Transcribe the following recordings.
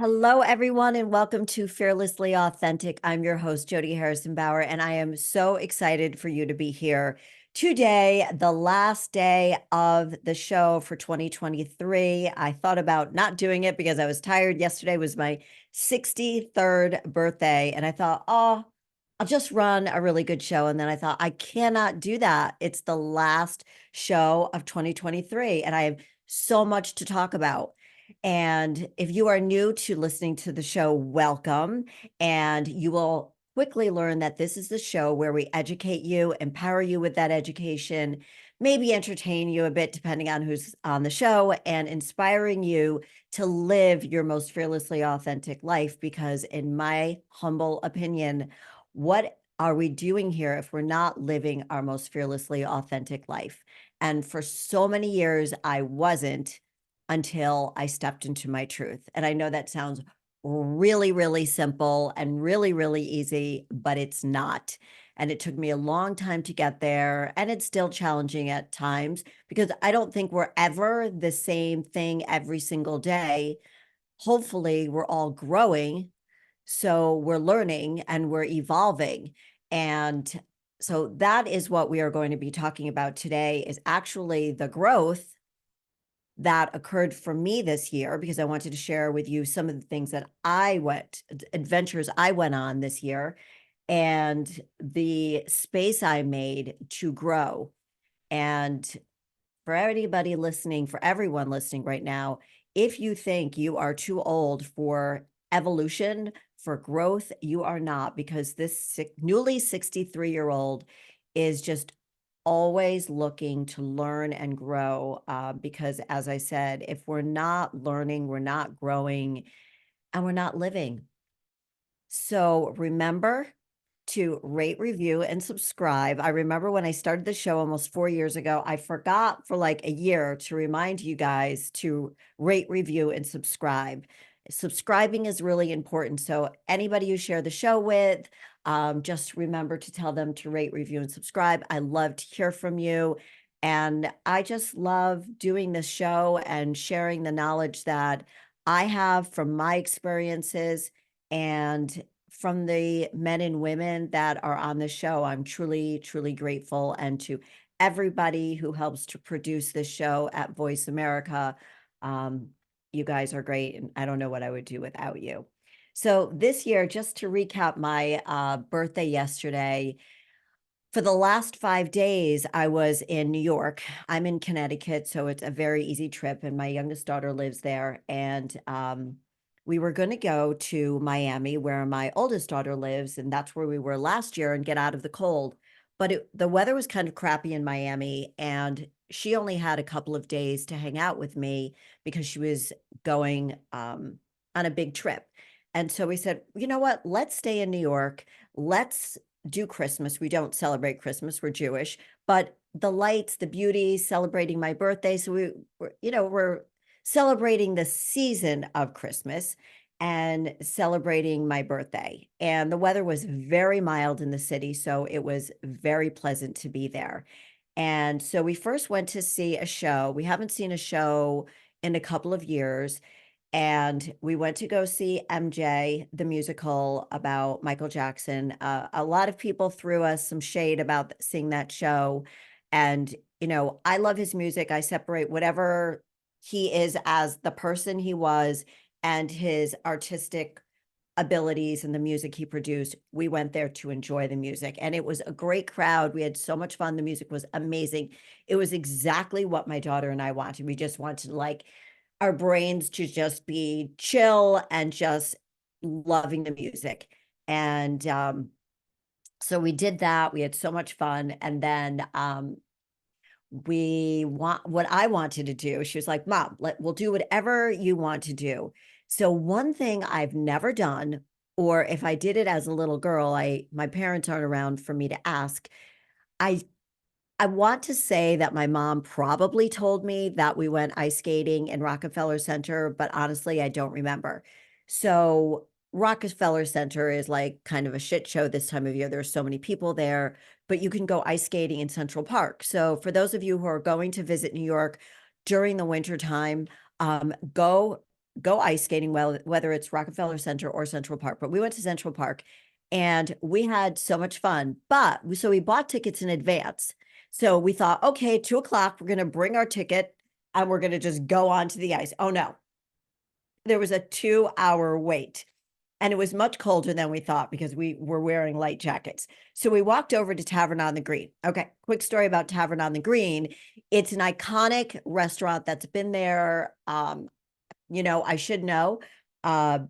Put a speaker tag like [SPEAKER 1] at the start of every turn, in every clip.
[SPEAKER 1] Hello, everyone, and welcome to Fearlessly Authentic. I'm your host, Jody Harrison Bauer, and I am so excited for you to be here today, the last day of the show for 2023. I thought about not doing it because I was tired. Yesterday was my 63rd birthday, and I thought, oh, I'll just run a really good show. And then I thought, I cannot do that. It's the last show of 2023, and I have so much to talk about. And if you are new to listening to the show, welcome. And you will quickly learn that this is the show where we educate you, empower you with that education, maybe entertain you a bit, depending on who's on the show, and inspiring you to live your most fearlessly authentic life. Because, in my humble opinion, what are we doing here if we're not living our most fearlessly authentic life? And for so many years, I wasn't until I stepped into my truth. And I know that sounds really, really simple and really, really easy, but it's not. And it took me a long time to get there. And it's still challenging at times because I don't think we're ever the same thing every single day. Hopefully, we're all growing. So we're learning and we're evolving. And so that is what we are going to be talking about today, is actually the growth that occurred for me this year, because I wanted to share with you some of the things that adventures I went on this year, and the space I made to grow. And for anybody listening, for everyone listening right now, if you think you are too old for evolution, for growth, you are not, because this newly 63-year-old is just always looking to learn and grow. Because, as I said, if we're not learning, we're not growing, and we're not living. So remember to rate, review, and subscribe. I remember when I started the show almost 4 years ago, I forgot for like a year to remind you guys to rate, review, and subscribe. Subscribing is really important. So anybody you share the show with, just remember to tell them to rate, review, and subscribe. I love to hear from you. And I just love doing this show and sharing the knowledge that I have from my experiences and from the men and women that are on the show. I'm truly, truly grateful. And to everybody who helps to produce this show at Voice America, you guys are great. And I don't know what I would do without you. So this year, just to recap my birthday yesterday, for the last 5 days, I was in New York. I'm in Connecticut, so it's a very easy trip, and my youngest daughter lives there. And we were going to go to Miami, where my oldest daughter lives, and that's where we were last year, and get out of the cold. But the weather was kind of crappy in Miami, and she only had a couple of days to hang out with me because she was going on a big trip. And so we said, you know what? Let's stay in New York. Let's do Christmas. We don't celebrate Christmas. We're Jewish, but the lights, the beauty, celebrating my birthday. So we're celebrating the season of Christmas and celebrating my birthday. And the weather was very mild in the city, so it was very pleasant to be there. And so we first went to see a show. We haven't seen a show in a couple of years. And we went to go see MJ, the musical about Michael Jackson. A lot of people threw us some shade about seeing that show. And, I love his music. I separate whatever he is as the person he was and his artistic abilities and the music he produced. We went there to enjoy the music, and it was a great crowd. We had so much fun. The music was amazing. It was exactly what my daughter and I wanted. We just wanted, like, our brains to just be chill and just loving the music. And so we did that. We had so much fun. And then what I wanted to do, she was like, Mom, we'll do whatever you want to do. So one thing I've never done, or if I did it as a little girl, my parents aren't around for me to ask. I I want to say that my mom probably told me that we went ice skating in Rockefeller Center, but honestly, I don't remember. So Rockefeller Center is like kind of a shit show this time of year. There's so many people there, but you can go ice skating in Central Park. So for those of you who are going to visit New York during the winter time, go. go ice skating, well, whether it's Rockefeller Center or Central Park, but we went to Central Park and we had so much fun. But so we bought tickets in advance. So we thought, okay, 2 o'clock, we're going to bring our ticket and we're going to just go onto the ice. Oh no, there was a 2-hour wait. And it was much colder than we thought because we were wearing light jackets. So we walked over to Tavern on the Green. Okay, quick story about Tavern on the Green. It's an iconic restaurant that's been there. I should know. I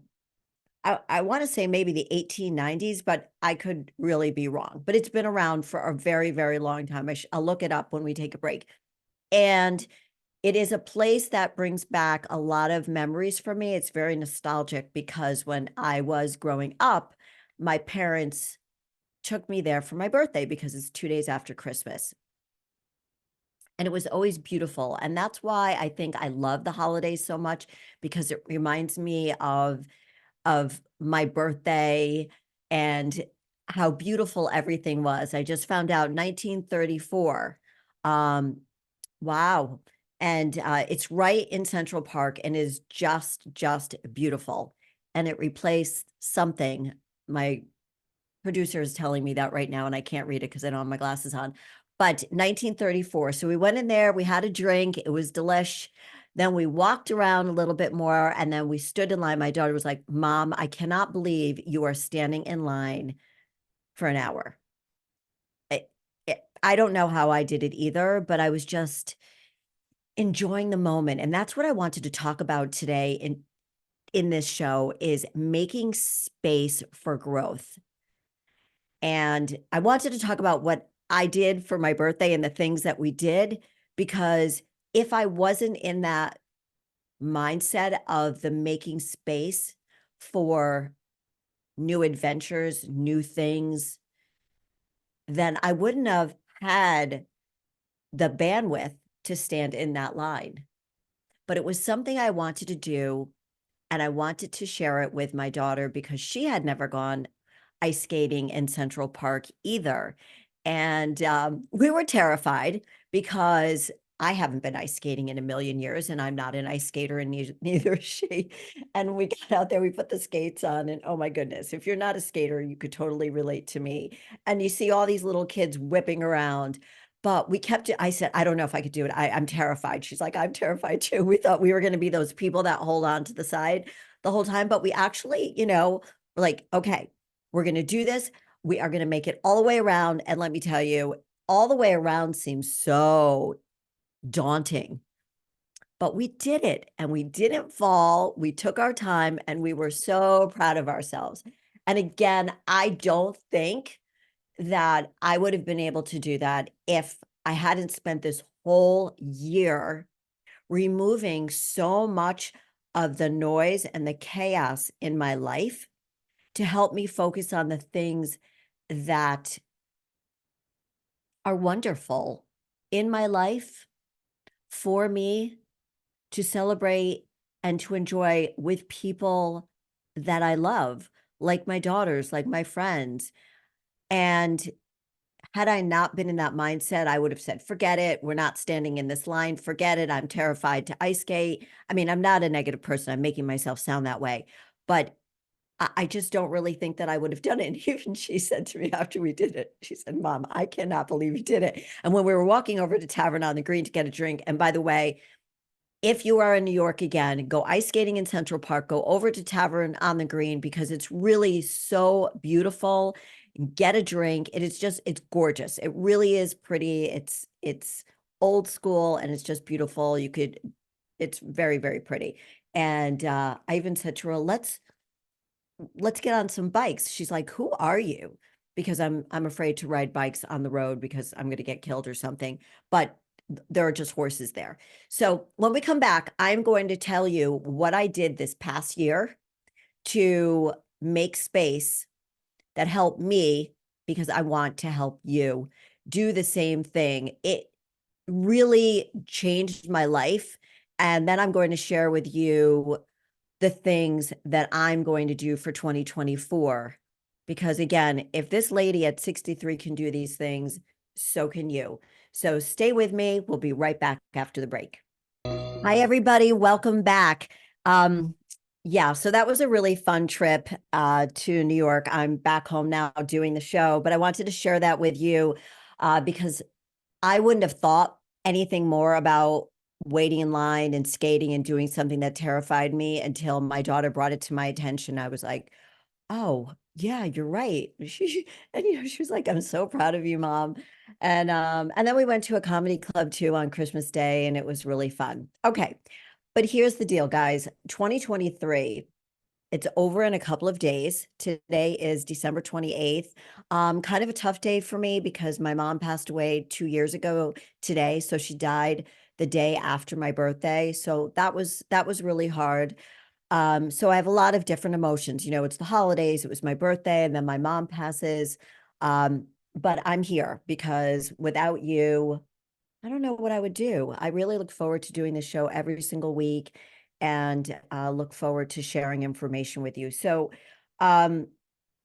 [SPEAKER 1] want to say maybe the 1890s, but I could really be wrong. But it's been around for a very, very long time. I'll look it up when we take a break. And it is a place that brings back a lot of memories for me. It's very nostalgic because when I was growing up, my parents took me there for my birthday because it's 2 days after Christmas. And it was always beautiful. And that's why I think I love the holidays so much, because it reminds me of my birthday and how beautiful everything was. I just found out 1934. Wow. And it's right in Central Park and is just beautiful. And it replaced something. My producer is telling me that right now, and I can't read it because I don't have my glasses on. But 1934. So we went in there, we had a drink, it was delish. Then we walked around a little bit more, and then we stood in line. My daughter was like, Mom, I cannot believe you are standing in line for an hour. I don't know how I did it either, but I was just enjoying the moment. And that's what I wanted to talk about today in this show, is making space for growth. And I wanted to talk about what I did for my birthday and the things that we did, because if I wasn't in that mindset of the making space for new adventures, new things, then I wouldn't have had the bandwidth to stand in that line. But it was something I wanted to do, and I wanted to share it with my daughter because she had never gone ice skating in Central Park either. And we were terrified because I haven't been ice skating in a million years, and I'm not an ice skater, and neither is she. And we got out there, we put the skates on, and oh my goodness, if you're not a skater, you could totally relate to me. And you see all these little kids whipping around. But we kept it. I said, I don't know if I could do it. I'm terrified. She's like, I'm terrified too. We thought we were going to be those people that hold on to the side the whole time. But we actually, like, okay, we're going to do this. We are going to make it all the way around. And let me tell you, all the way around seems so daunting. But we did it, and we didn't fall. We took our time, and we were so proud of ourselves. And again, I don't think that I would have been able to do that if I hadn't spent this whole year removing so much of the noise and the chaos in my life to help me focus on the things that are wonderful in my life for me to celebrate and to enjoy with people that I love, like my daughters, like my friends. And had I not been in that mindset, I would have said, forget it. We're not standing in this line. Forget it. I'm terrified to ice skate. I mean, I'm not a negative person. I'm making myself sound that way. But I just don't really think that I would have done it. And even she said to me after we did it, she said, Mom, I cannot believe you did it. And when we were walking over to Tavern on the Green to get a drink, and by the way, if you are in New York again, go ice skating in Central Park, go over to Tavern on the Green because it's really so beautiful. Get a drink. It's gorgeous. It really is pretty. It's old school and it's just beautiful. It's very, very pretty. And I even said to her, let's get on some bikes. She's like, who are you? Because I'm afraid to ride bikes on the road because I'm going to get killed or something. But there are just horses there. So when we come back, I'm going to tell you what I did this past year to make space that helped me, because I want to help you do the same thing. It really changed my life. And then I'm going to share with you the things that I'm going to do for 2024. Because again, if this lady at 63 can do these things, so can you. So stay with me. We'll be right back after the break. Hi, everybody. Welcome back. Um, yeah, so that was a really fun trip to New York. I'm back home now doing the show, but I wanted to share that with you because I wouldn't have thought anything more about waiting in line and skating and doing something that terrified me until my daughter brought it to my attention. I was like, oh, yeah, you're right. And she was like, I'm so proud of you, Mom. And then we went to a comedy club too on Christmas Day, and it was really fun. Okay. But here's the deal, guys. 2023, it's over in a couple of days. Today is December 28th. Kind of a tough day for me because my mom passed away 2 years ago today. So she died the day after my birthday. So that was really hard. So I have a lot of different emotions. It's the holidays, it was my birthday, and then my mom passes. But I'm here because without you, I don't know what I would do. I really look forward to doing the show every single week and look forward to sharing information with you. So, um,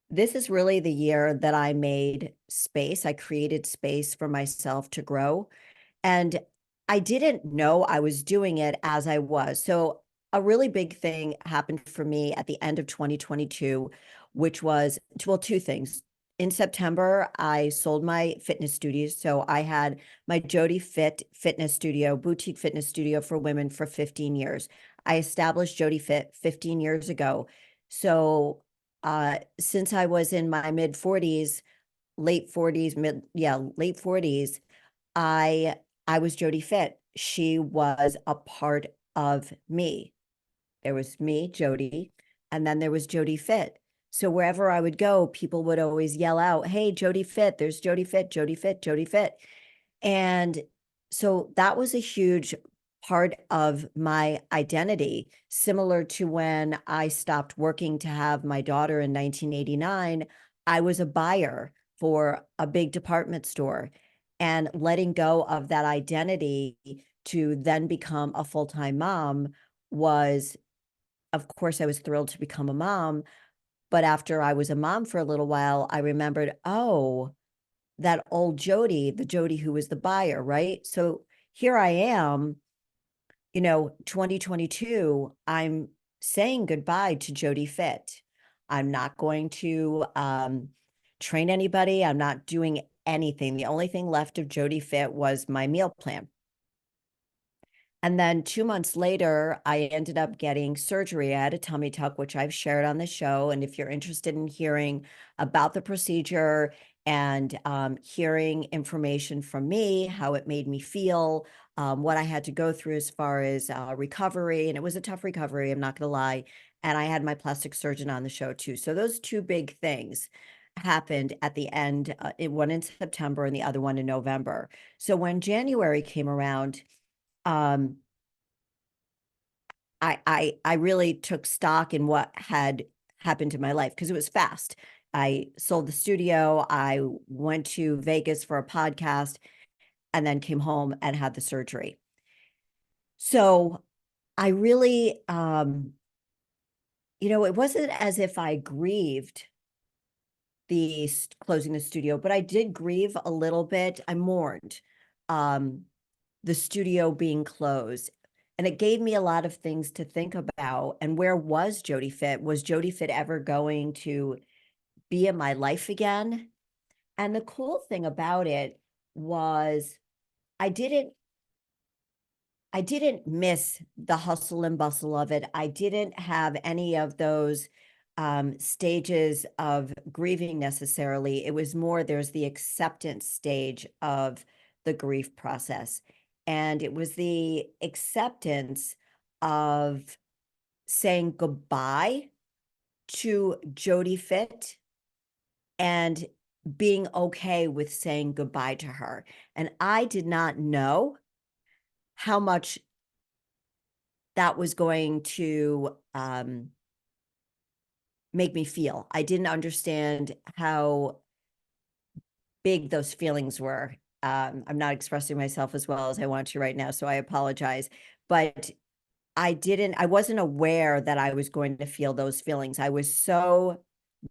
[SPEAKER 1] this is really the year that I made space. I created space for myself to grow. And I didn't know I was doing it as I was. So a really big thing happened for me at the end of 2022, which was, well, two things. In September, I sold my fitness studios. So I had my Jody Fit fitness studio, boutique fitness studio for women for 15 years. I established Jody Fit 15 years ago. So since I was in my mid 40s, late 40s, late 40s, I I was Jody Fit. She was a part of me. There was me, Jody, and then there was Jody Fit. So wherever I would go, people would always yell out, "Hey, Jody Fit, there's Jody Fit, Jody Fit, Jody Fit." And so that was a huge part of my identity, similar to when I stopped working to have my daughter in 1989. I was a buyer for a big department store, and letting go of that identity to then become a full-time mom was, of course, I was thrilled to become a mom. But after I was a mom for a little while, I remembered, oh, that old Jody, the Jody who was the buyer, right? So here I am, 2022, I'm saying goodbye to Jody Fit. I'm not going to train anybody. I'm not doing anything. The only thing left of Jody Fit was my meal plan. And then 2 months later, I ended up getting surgery. I had a tummy tuck, which I've shared on the show. And if you're interested in hearing about the procedure and hearing information from me, how it made me feel, what I had to go through as far as recovery, and it was a tough recovery, I'm not going to lie. And I had my plastic surgeon on the show too. So those two big things happened at the end, one in September and the other one in November. So when January came around, um, I really took stock in what had happened in my life because it was fast. I sold the studio, I went to Vegas for a podcast, and then came home and had the surgery. So I really, it wasn't as if I grieved the closing the studio, but I did grieve a little bit. I mourned um, the studio being closed. And it gave me a lot of things to think about. And where was Jody Fit? Was Jody Fit ever going to be in my life again? And the cool thing about it was I didn't I didn't miss the hustle and bustle of it. I didn't have any of those stages of grieving necessarily. It was more, there's the acceptance stage of the grief process. And it was the acceptance of saying goodbye to Jody Fit and being okay with saying goodbye to her. And I did not know how much that was going to make me feel. I didn't understand how big those feelings were. I'm not expressing myself as well as I want to right now, so I apologize. But I wasn't aware that I was going to feel those feelings. I was so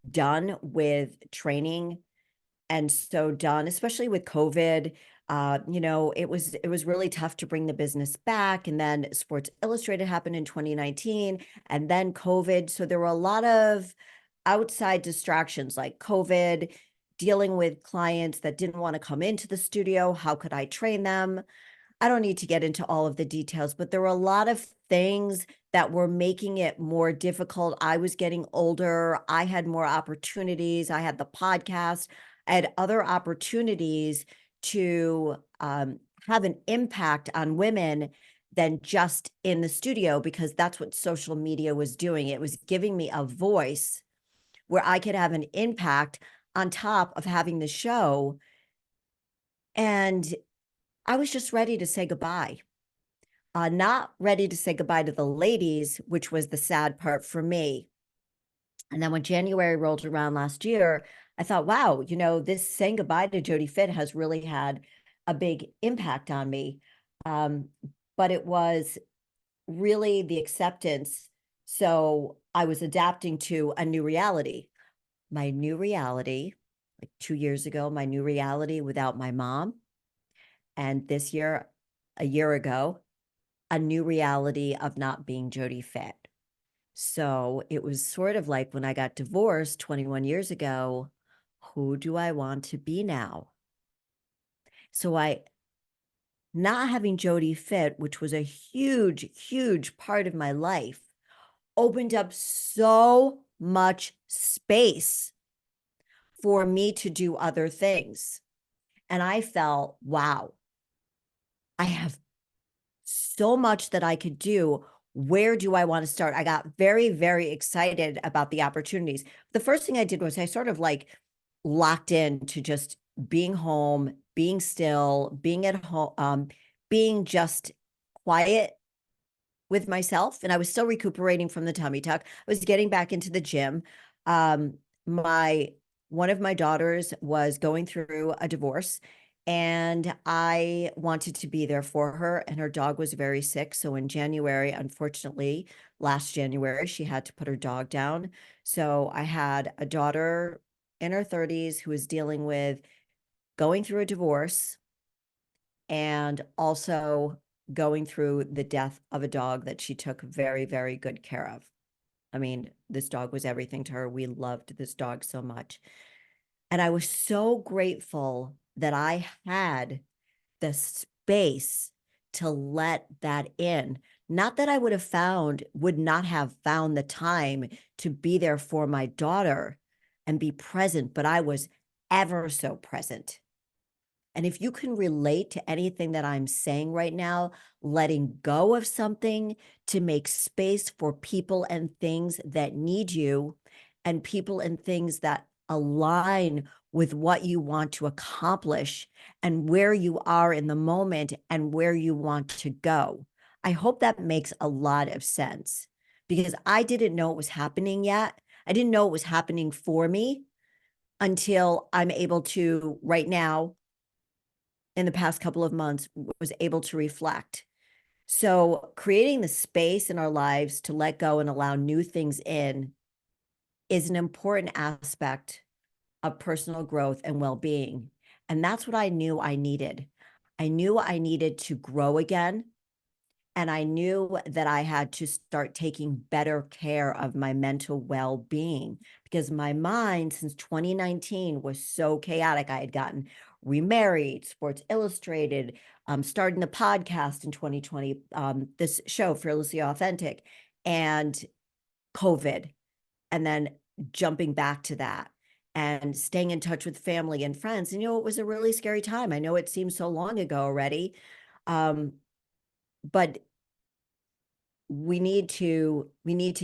[SPEAKER 1] done with training and so done, especially with COVID. It was really tough to bring the business back. And then Sports Illustrated happened in 2019, and then COVID. So there were a lot of outside distractions like COVID, dealing with clients that didn't want to come into the studio. How could I train them? I don't need to get into all of the details, but there were a lot of things that were making it more difficult. I was getting older. I had more opportunities. I had the podcast. I had other opportunities to have an impact on women than just in the studio, because that's what social media was doing. It was giving me a voice where I could have an impact on top of having the show. And I was just ready to say goodbye. Not ready to say goodbye to the ladies, which was the sad part for me. And then when January rolled around last year, I thought, wow, this saying goodbye to Jody Fit has really had a big impact on me. Um, but it was really the acceptance. So I was adapting to a new reality. My new reality, like 2 years ago, my new reality without my mom. And this year, a year ago, a new reality of not being Jody Fit. So it was sort of like when I got divorced 21 years ago, who do I want to be now? So not having Jody Fit, which was a huge, huge part of my life, opened up so much space for me to do other things. And I felt, wow, I have so much that I could do. Where do I want to start? I got very, very excited about the opportunities. The first thing I did was I sort of like locked in to just being home, being still, being at home, being just quiet with myself. And I was still recuperating from the tummy tuck. I was getting back into the gym. Um, my one of my daughters was going through a divorce, and I wanted to be there for her, and her dog was very sick. So in January, unfortunately, last January, she had to put her dog down. So I had a daughter in her 30s who was dealing with going through a divorce and also going through the death of a dog that she took very, very good care of. I mean, this dog was everything to her. We loved this dog so much. And I was so grateful that I had the space to let that in. Not that I would not have found the time to be there for my daughter and be present, but I was ever so present. And if you can relate to anything that I'm saying right now, letting go of something to make space for people and things that need you, and people and things that align with what you want to accomplish and where you are in the moment and where you want to go. I hope that makes a lot of sense, because I didn't know it was happening yet. I didn't know it was happening for me until I'm able to right now, in the past couple of months, was able to reflect. So creating the space in our lives to let go and allow new things in is an important aspect of personal growth and well-being. And that's what I knew I needed. I knew I needed to grow again. And I knew that I had to start taking better care of my mental well-being, because my mind since 2019 was so chaotic. I had gotten remarried, Sports Illustrated, starting the podcast in 2020, this show, Fearlessly Authentic, and COVID, and then jumping back to that and staying in touch with family and friends. And, it was a really scary time. I know it seems so long ago already, but we need to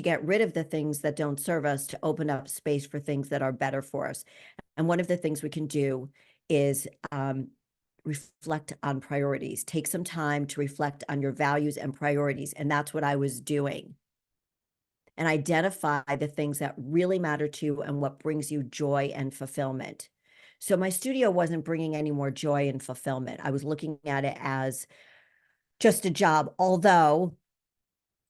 [SPEAKER 1] get rid of the things that don't serve us to open up space for things that are better for us. And one of the things we can do is reflect on priorities. Take some time to reflect on your values and priorities. And that's what I was doing. And identify the things that really matter to you and what brings you joy and fulfillment. So my studio wasn't bringing any more joy and fulfillment. I was looking at it as just a job, although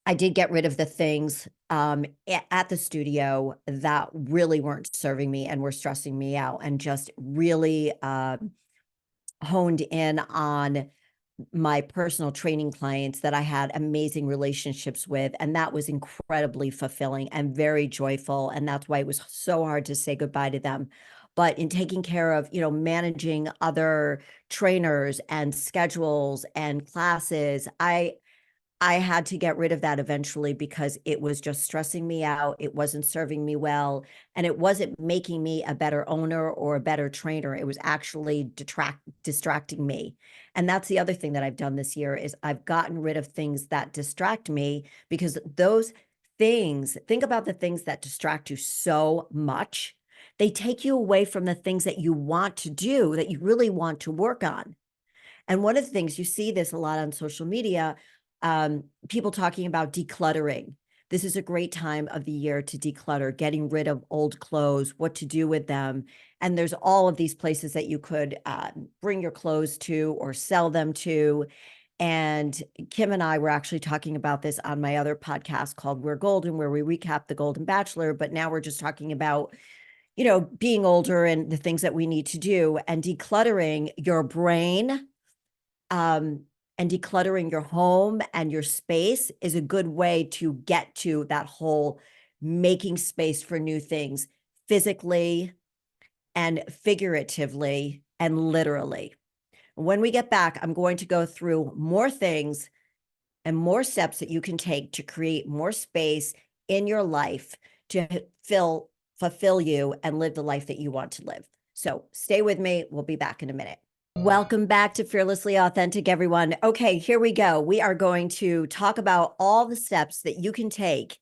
[SPEAKER 1] I did get rid of the things at the studio that really weren't serving me and were stressing me out, and just really honed in on my personal training clients that I had amazing relationships with. And that was incredibly fulfilling and very joyful. And that's why it was so hard to say goodbye to them. But in taking care of, managing other trainers and schedules and classes, I had to get rid of that eventually because it was just stressing me out. It wasn't serving me well, and it wasn't making me a better owner or a better trainer. It was actually distracting me. And that's the other thing that I've done this year is I've gotten rid of things that distract me, because those things, think about the things that distract you so much. They take you away from the things that you want to do, that you really want to work on. And one of the things, you see this a lot on social media, people talking about decluttering. This is a great time of the year to declutter, getting rid of old clothes, what to do with them. And there's all of these places that you could bring your clothes to or sell them to. And Kim and I were actually talking about this on my other podcast called We're Golden, where we recap the Golden Bachelor. But now we're just talking about, being older and the things that we need to do, and decluttering your brain, and decluttering your home and your space is a good way to get to that whole making space for new things, physically and figuratively and literally. When we get back, I'm going to go through more things and more steps that you can take to create more space in your life to fulfill you and live the life that you want to live. So stay with me. We'll be back in a minute. Welcome back to Fearlessly Authentic, everyone. Okay, here we go. We are going to talk about all the steps that you can take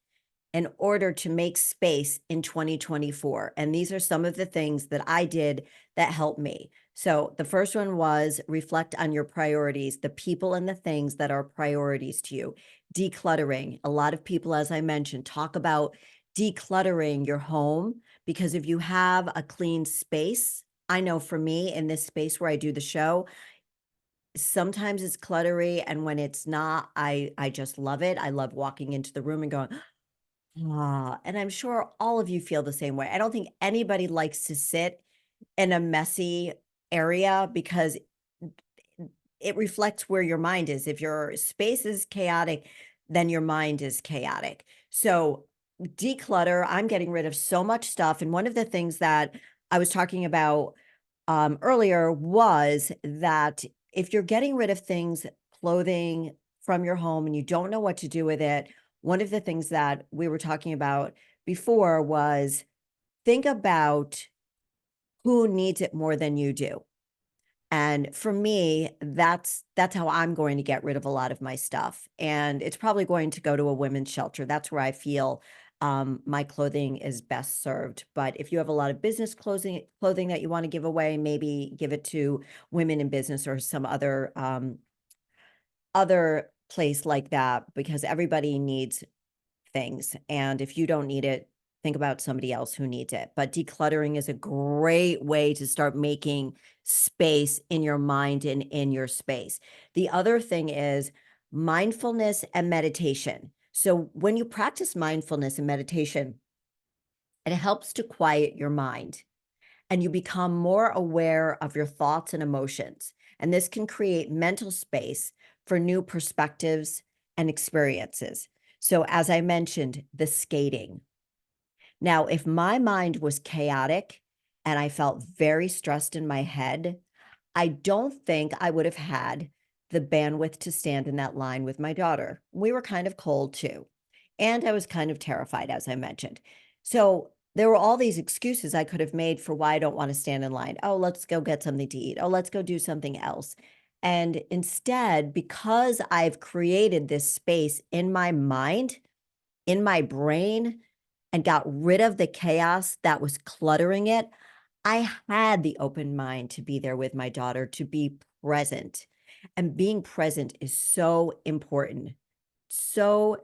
[SPEAKER 1] in order to make space in 2024. And these are some of the things that I did that helped me. So the first one was reflect on your priorities, the people and the things that are priorities to you. Decluttering. A lot of people, as I mentioned, talk about decluttering your home, because if you have a clean space, I know for me in this space where I do the show, sometimes it's cluttery, and when it's not, I just love it. I love walking into the room and going, ah, and I'm sure all of you feel the same way. I don't think anybody likes to sit in a messy area, because it reflects where your mind is. If your space is chaotic, then your mind is chaotic. So declutter, I'm getting rid of so much stuff. And one of the things that I was talking about earlier was that if you're getting rid of things, clothing from your home, and you don't know what to do with it, one of the things that we were talking about before was think about who needs it more than you do. And for me, that's how I'm going to get rid of a lot of my stuff. And it's probably going to go to a women's shelter. That's where I feel my clothing is best served. But if you have a lot of business clothing that you want to give away, maybe give it to women in business or some other place like that, because everybody needs things. And if you don't need it, think about somebody else who needs it. But decluttering is a great way to start making space in your mind and in your space. The other thing is mindfulness and meditation. So when you practice mindfulness and meditation, it helps to quiet your mind, and you become more aware of your thoughts and emotions. And this can create mental space for new perspectives and experiences. So as I mentioned, the skating. Now, if my mind was chaotic and I felt very stressed in my head, I don't think I would have had the bandwidth to stand in that line with my daughter. We were kind of cold too. And I was kind of terrified, as I mentioned. So there were all these excuses I could have made for why I don't want to stand in line. Oh, let's go get something to eat. Oh, let's go do something else. And instead, because I've created this space in my mind, in my brain, and got rid of the chaos that was cluttering it, I had the open mind to be there with my daughter, to be present. And being present is so important. So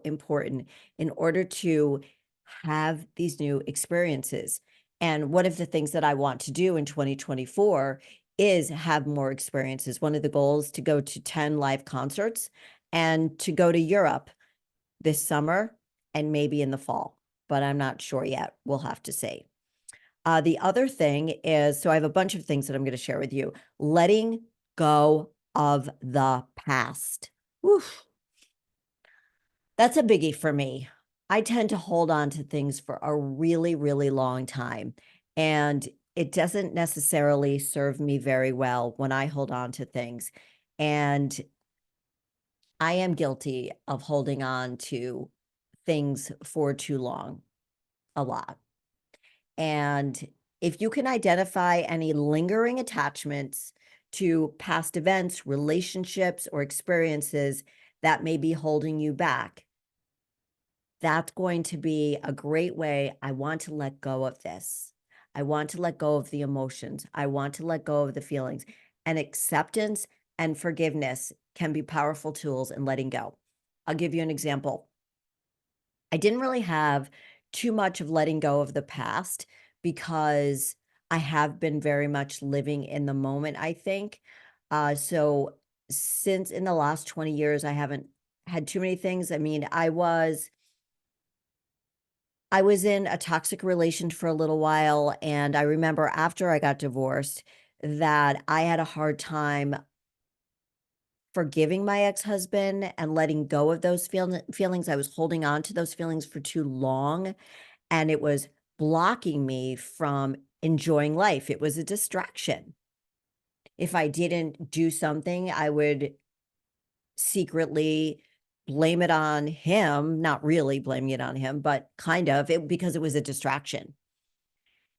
[SPEAKER 1] important in order to have these new experiences. And one of the things that I want to do in 2024 is have more experiences. One of the goals to go to 10 live concerts and to go to Europe this summer and maybe in the fall, but I'm not sure yet. We'll have to see. The other thing is, so I have a bunch of things that I'm going to share with you. Letting go of the past. Oof. That's a biggie for me. I tend to hold on to things for a really, really long time. And it doesn't necessarily serve me very well when I hold on to things. And I am guilty of holding on to things for too long, a lot. And if you can identify any lingering attachments to past events, relationships, or experiences that may be holding you back, that's going to be a great way. I want to let go of this. I want to let go of the emotions. I want to let go of the feelings. And acceptance and forgiveness can be powerful tools in letting go. I'll give you an example. I didn't really have too much of letting go of the past because I have been very much living in the moment, I think. So since in the last 20 years, I haven't had too many things. I mean, I was in a toxic relation for a little while, and I remember after I got divorced that I had a hard time forgiving my ex-husband and letting go of those feelings. I was holding on to those feelings for too long, and it was blocking me from enjoying life. It was a distraction. If I didn't do something, I would secretly blame it on him, not really blaming it on him, but kind of because it was a distraction.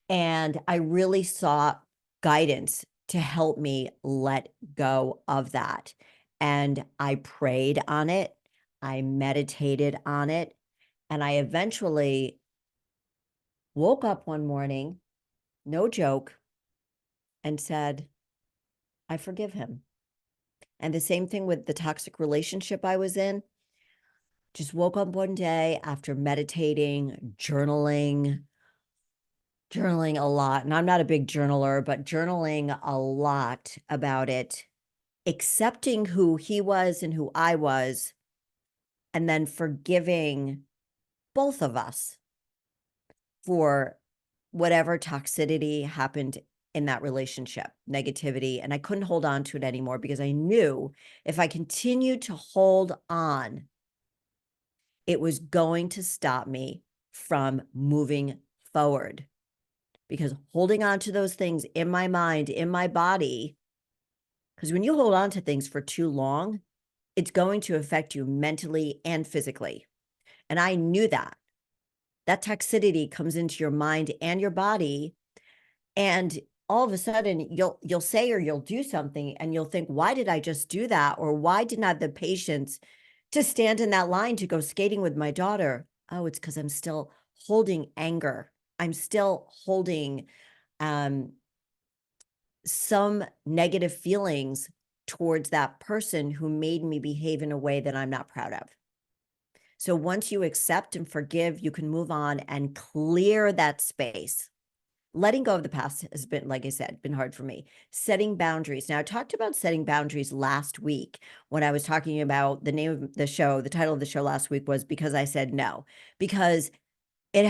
[SPEAKER 1] And I really sought guidance to help me let go of that. And I prayed on it, I meditated on it, and I eventually woke up one morning, no joke, and said, I forgive him. And the same thing with the toxic relationship I was in. Just woke up one day after meditating, journaling a lot. And I'm not a big journaler, but journaling a lot about it, accepting who he was and who I was, and then forgiving both of us for whatever toxicity happened in that relationship, negativity. And I couldn't hold on to it anymore because I knew if I continued to hold on, it was going to stop me from moving forward. Because holding on to those things in my mind, in my body, because when you hold on to things for too long, it's going to affect you mentally and physically. And I knew that. That toxicity comes into your mind and your body, and all of a sudden you'll say or you'll do something and you'll think, why did I just do that? Or why didn't I have the patience to stand in that line to go skating with my daughter? Oh, it's because I'm still holding anger. I'm still holding some negative feelings towards that person who made me behave in a way that I'm not proud of. So once you accept and forgive, you can move on and clear that space. Letting go of the past has been, like I said, been hard for me. Setting boundaries. Now, I talked about setting boundaries last week when I was talking about the name of the show. The title of the show last week was Because I Said No. Because it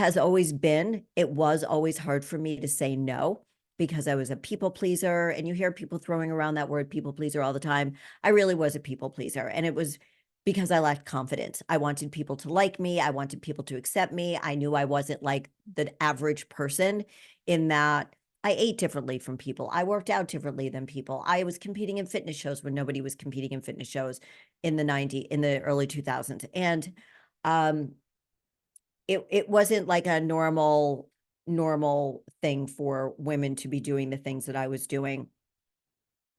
[SPEAKER 1] was always hard for me to say no because I was a people pleaser. And you hear people throwing around that word people pleaser all the time. I really was a people pleaser. And it was because I lacked confidence. I wanted people to like me. I wanted people to accept me. I knew I wasn't like the average person in that I ate differently from people. I worked out differently than people. I was competing in fitness shows when nobody was competing in fitness shows in the early 2000s. And it wasn't like a normal thing for women to be doing the things that I was doing.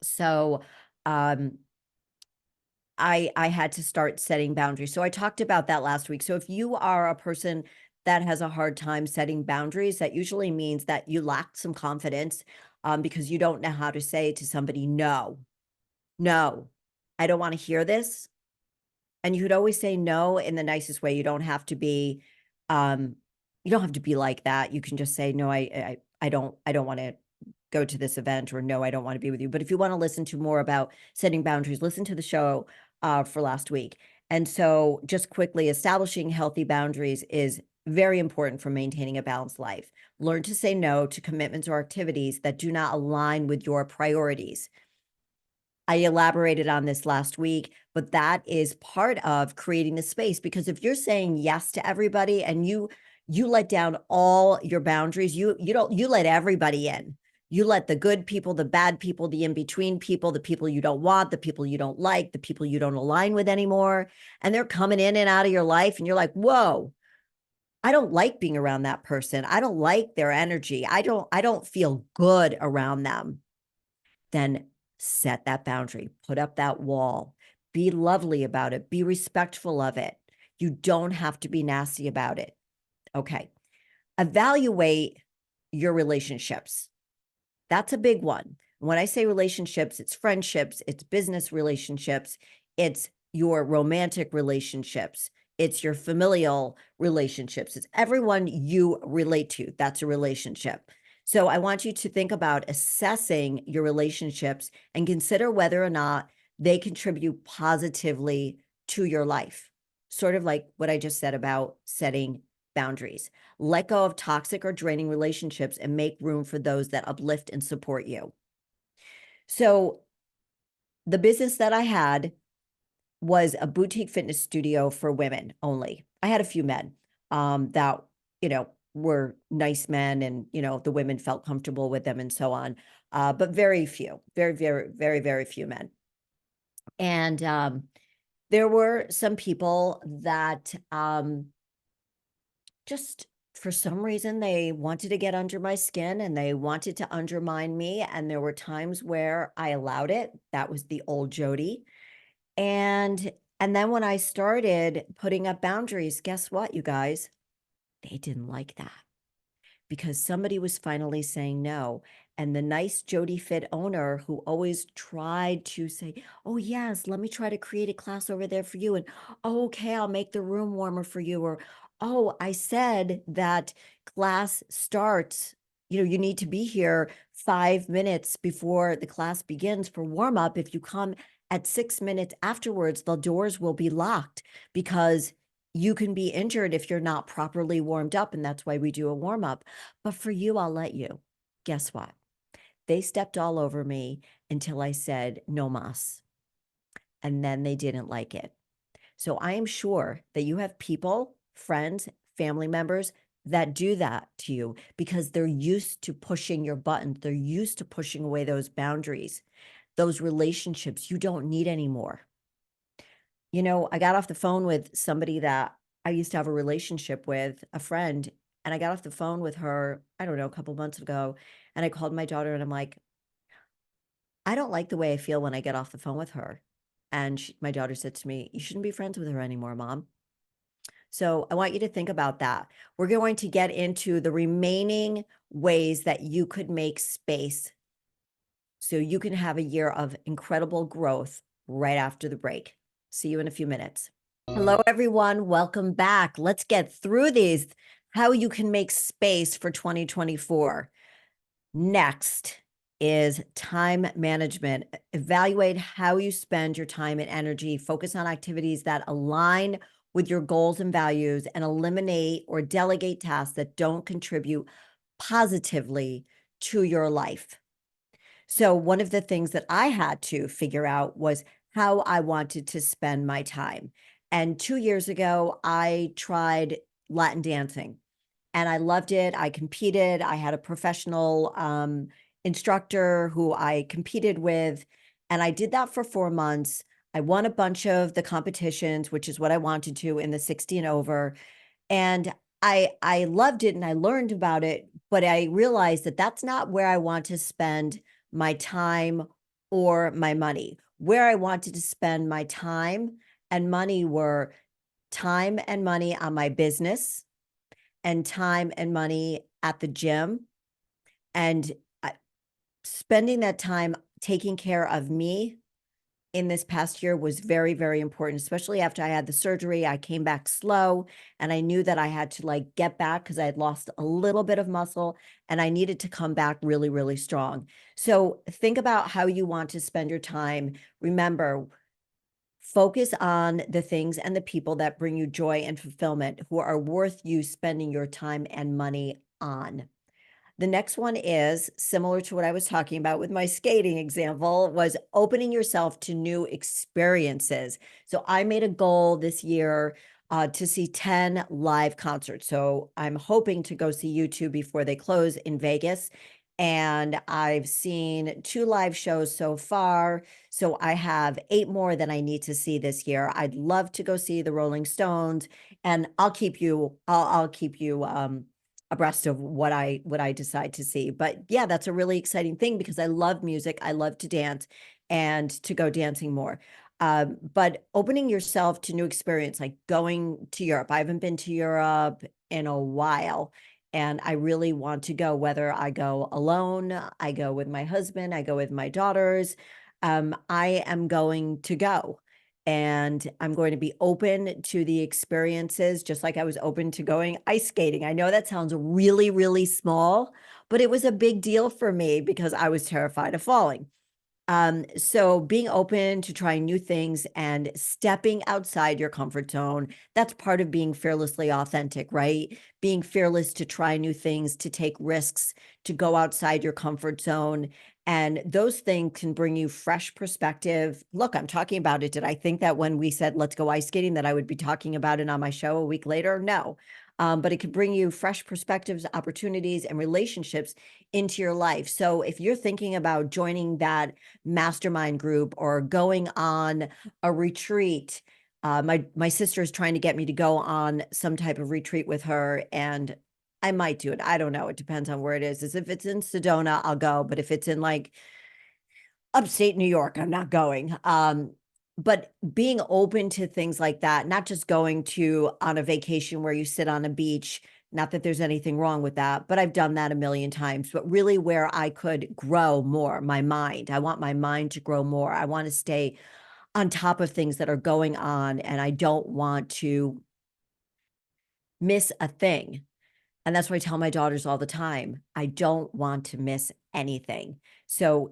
[SPEAKER 1] So, I had to start setting boundaries. So I talked about that last week. So if you are a person that has a hard time setting boundaries, that usually means that you lack some confidence, because you don't know how to say to somebody, no, I don't want to hear this. And you could always say no in the nicest way. You don't have to be, like that. You can just say, no, I don't want to go to this event, or no, I don't want to be with you. But if you want to listen to more about setting boundaries, listen to the show for last week. And so just quickly, establishing healthy boundaries is very important for maintaining a balanced life. Learn to say no to commitments or activities that do not align with your priorities. I elaborated on this last week, but that is part of creating the space, because if you're saying yes to everybody and you let down all your boundaries, you let everybody in. You let the good people, the bad people, the in-between people, the people you don't want, the people you don't like, the people you don't align with anymore, and they're coming in and out of your life, and you're like, whoa, I don't like being around that person. I don't like their energy. I don't feel good around them. Then set that boundary, put up that wall, be lovely about it, be respectful of it. You don't have to be nasty about it. Okay. Evaluate your relationships. That's a big one. When I say relationships, it's friendships, it's business relationships, it's your romantic relationships, it's your familial relationships, it's everyone you relate to. That's a relationship. So I want you to think about assessing your relationships and consider whether or not they contribute positively to your life. Sort of like what I just said about setting boundaries. Let go of toxic or draining relationships and make room for those that uplift and support you. So the business that I had was a boutique fitness studio for women only. I had a few men that, were nice men, and, the women felt comfortable with them and so on. But very few, very, very, very, very few men. And there were some people that just for some reason they wanted to get under my skin and they wanted to undermine me. And there were times where I allowed it. That was the old Jody. And then when I started putting up boundaries, guess what, you guys? They didn't like that, because somebody was finally saying no. And the nice Jody Fit owner, who always tried to say, oh, yes, let me try to create a class over there for you. And, oh, okay, I'll make the room warmer for you. Or, oh, I said that class starts, you need to be here 5 minutes before the class begins for warm up. If you come at 6 minutes afterwards, the doors will be locked, because you can be injured if you're not properly warmed up. And that's why we do a warm up. But for you, I'll let you. Guess what? They stepped all over me until I said no mas. And then they didn't like it. So I am sure that you have people, friends, family members that do that to you because they're used to pushing your buttons. They're used to pushing away those boundaries, those relationships you don't need anymore. I got off the phone with somebody that I used to have a relationship with, a friend, and I got off the phone with her, I don't know, a couple months ago, and I called my daughter and I'm like, I don't like the way I feel when I get off the phone with her. And my daughter said to me, you shouldn't be friends with her anymore, Mom. So I want you to think about that. We're going to get into the remaining ways that you could make space so you can have a year of incredible growth right after the break. See you in a few minutes. Hello, everyone. Welcome back. Let's get through these, how you can make space for 2024. Next is time management. Evaluate how you spend your time and energy. Focus on activities that align with your goals and values, and eliminate or delegate tasks that don't contribute positively to your life. So one of the things that I had to figure out was how I wanted to spend my time. And 2 years ago, I tried Latin dancing and I loved it. I competed. I had a professional instructor who I competed with, and I did that for 4 months. I won a bunch of the competitions, which is what I wanted to in the 60 and over. And I loved it and I learned about it, but I realized that that's not where I want to spend my time or my money. Where I wanted to spend my time and money were time and money on my business, and time and money at the gym, and spending that time taking care of me in this past year was very, very important, especially after I had the surgery. I came back slow and I knew that I had to get back because I had lost a little bit of muscle and I needed to come back really, really strong. So think about how you want to spend your time. Remember, Focus on the things and the people that bring you joy and fulfillment, who are worth you spending your time and money on. The next one is similar to what I was talking about with my skating example, was opening yourself to new experiences. So I made a goal this year to see 10 live concerts. So I'm hoping to go see U2 before they close in Vegas. And I've seen 2 live shows so far. So I have 8 more that I need to see this year. I'd love to go see the Rolling Stones, and I'll keep you abreast of what I decide to see. But yeah, that's a really exciting thing because I love music. I love to dance and to go dancing more. But opening yourself to new experience, like going to Europe. I haven't been to Europe in a while, and I really want to go, whether I go alone, I go with my husband, I go with my daughters. I am going to go. And I'm going to be open to the experiences, just like I was open to going ice skating. I know that sounds really, really small, but it was a big deal for me because I was terrified of falling. So being open to trying new things and stepping outside your comfort zone, that's part of being fearlessly authentic, right? Being fearless to try new things, to take risks, to go outside your comfort zone. And those things can bring you fresh perspective. Look, I'm talking about it. Did I think that when we said, let's go ice skating, that I would be talking about it on my show a week later? No. But it could bring you fresh perspectives, opportunities, and relationships into your life. So if you're thinking about joining that mastermind group or going on a retreat, my sister is trying to get me to go on some type of retreat with her, and I might do it. I don't know. It depends on where it is. As if it's in Sedona, I'll go. But if it's in like upstate New York, I'm not going. But being open to things like that, not just going to on a vacation where you sit on a beach, not that there's anything wrong with that, but I've done that a million times, but really where I could grow more, my mind. I want my mind to grow more. I want to stay on top of things that are going on, and I don't want to miss a thing. And that's what I tell my daughters all the time. I don't want to miss anything. So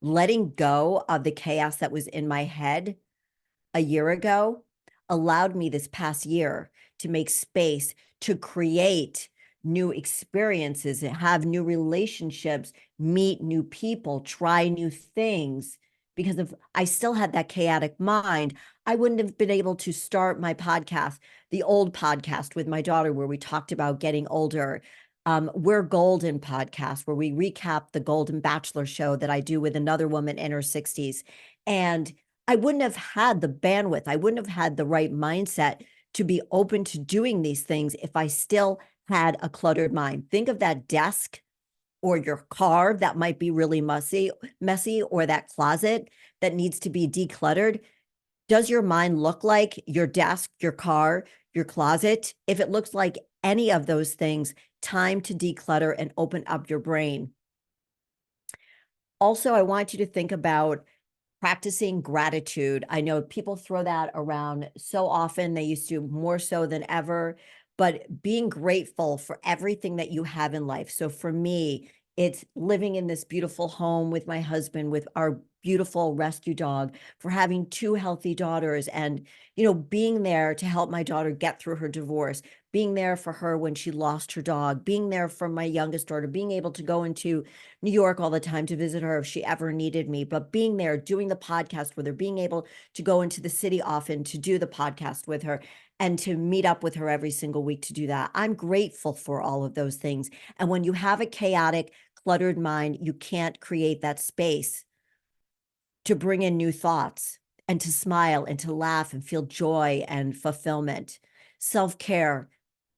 [SPEAKER 1] letting go of the chaos that was in my head a year ago allowed me this past year to make space to create new experiences, have new relationships, meet new people, try new things. Because if I still had that chaotic mind, I wouldn't have been able to start my podcast, the old podcast with my daughter, where we talked about getting older. We're Golden podcast, where we recap the Golden Bachelor show that I do with another woman in her 60s. And I wouldn't have had the bandwidth. I wouldn't have had the right mindset to be open to doing these things if I still had a cluttered mind. Think of that desk or your car that might be really messy, or that closet that needs to be decluttered. Does your mind look like your desk, your car, your closet? If it looks like any of those things, time to declutter and open up your brain. Also, I want you to think about practicing gratitude. I know people throw that around so often. They used to more so than ever, but being grateful for everything that you have in life. So for me, it's living in this beautiful home with my husband, with our beautiful rescue dog, for having 2 healthy daughters, and, being there to help my daughter get through her divorce, being there for her when she lost her dog, being there for my youngest daughter, being able to go into New York all the time to visit her if she ever needed me, but being there, doing the podcast with her, being able to go into the city often to do the podcast with her, and to meet up with her every single week to do that. I'm grateful for all of those things. And when you have a chaotic, cluttered mind, you can't create that space to bring in new thoughts and to smile and to laugh and feel joy and fulfillment. Self-care,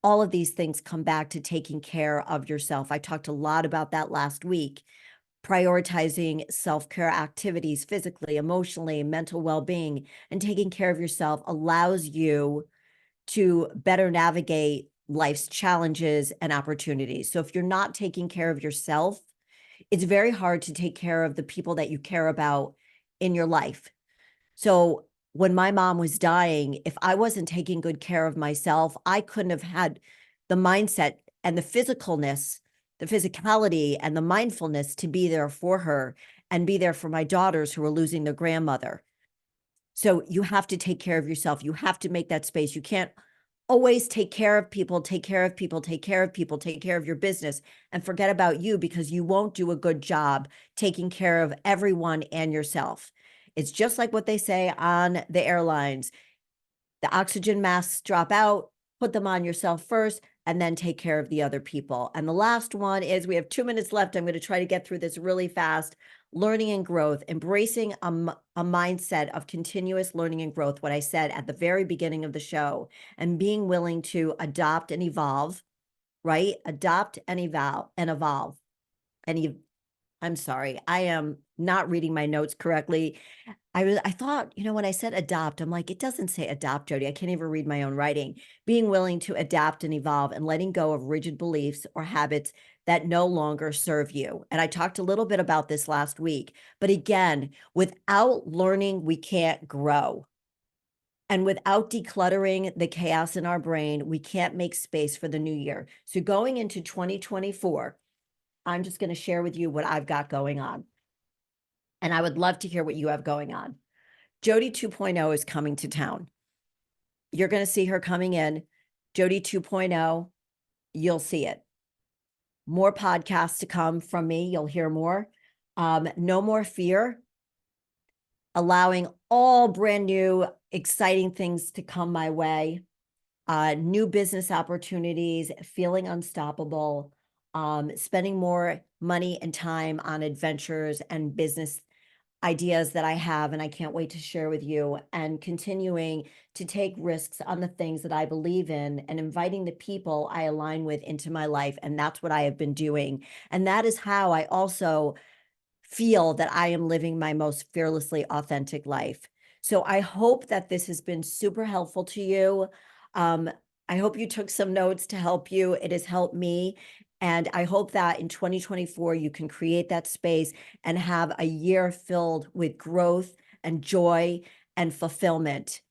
[SPEAKER 1] all of these things come back to taking care of yourself. I talked a lot about that last week. Prioritizing self-care activities physically, emotionally, mental well-being, and taking care of yourself allows you to better navigate life's challenges and opportunities. So if you're not taking care of yourself, it's very hard to take care of the people that you care about in your life. So when my mom was dying, if I wasn't taking good care of myself, I couldn't have had the mindset and the physicalness, the physicality and the mindfulness to be there for her and be there for my daughters who were losing their grandmother. So you have to take care of yourself. You have to make that space. You can't always take care of people, take care of people, take care of people, take care of your business, and forget about you, because you won't do a good job taking care of everyone and yourself. It's just like what they say on the airlines. The oxygen masks drop out, put them on yourself first, and then take care of the other people. And the last one is, we have 2 minutes left. I'm going to try to get through this really fast. Learning and growth, embracing a mindset of continuous learning and growth, what I said at the very beginning of the show, and being willing to adopt and evolve, right? Adopt and evolve. I'm sorry, I am not reading my notes correctly. I thought, when I said adopt, I'm like, it doesn't say adopt, Jody. I can't even read my own writing. Being willing to adapt and evolve, and letting go of rigid beliefs or habits that no longer serve you. And I talked a little bit about this last week, but again, without learning, we can't grow. And without decluttering the chaos in our brain, we can't make space for the new year. So going into 2024, I'm just going to share with you what I've got going on. And I would love to hear what you have going on. Jody 2.0 is coming to town. You're going to see her coming in. Jody 2.0, you'll see it. More podcasts to come from me. You'll hear more. No more fear. Allowing all brand new, exciting things to come my way. New business opportunities, feeling unstoppable. Spending more money and time on adventures and business ideas that I have, and I can't wait to share with you, and continuing to take risks on the things that I believe in, and inviting the people I align with into my life. And that's what I have been doing. And that is how I also feel that I am living my most fearlessly authentic life. So I hope that this has been super helpful to you. I hope you took some notes to help you. It has helped me. And I hope that in 2024, you can create that space and have a year filled with growth and joy and fulfillment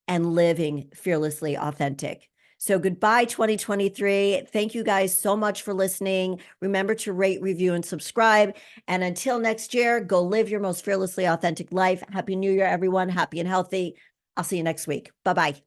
[SPEAKER 1] and living fearlessly authentic. So goodbye, 2023. Thank you guys so much for listening. Remember to rate, review, and subscribe. And until next year, go live your most fearlessly authentic life. Happy New Year, everyone. Happy and healthy. I'll see you next week. Bye-bye.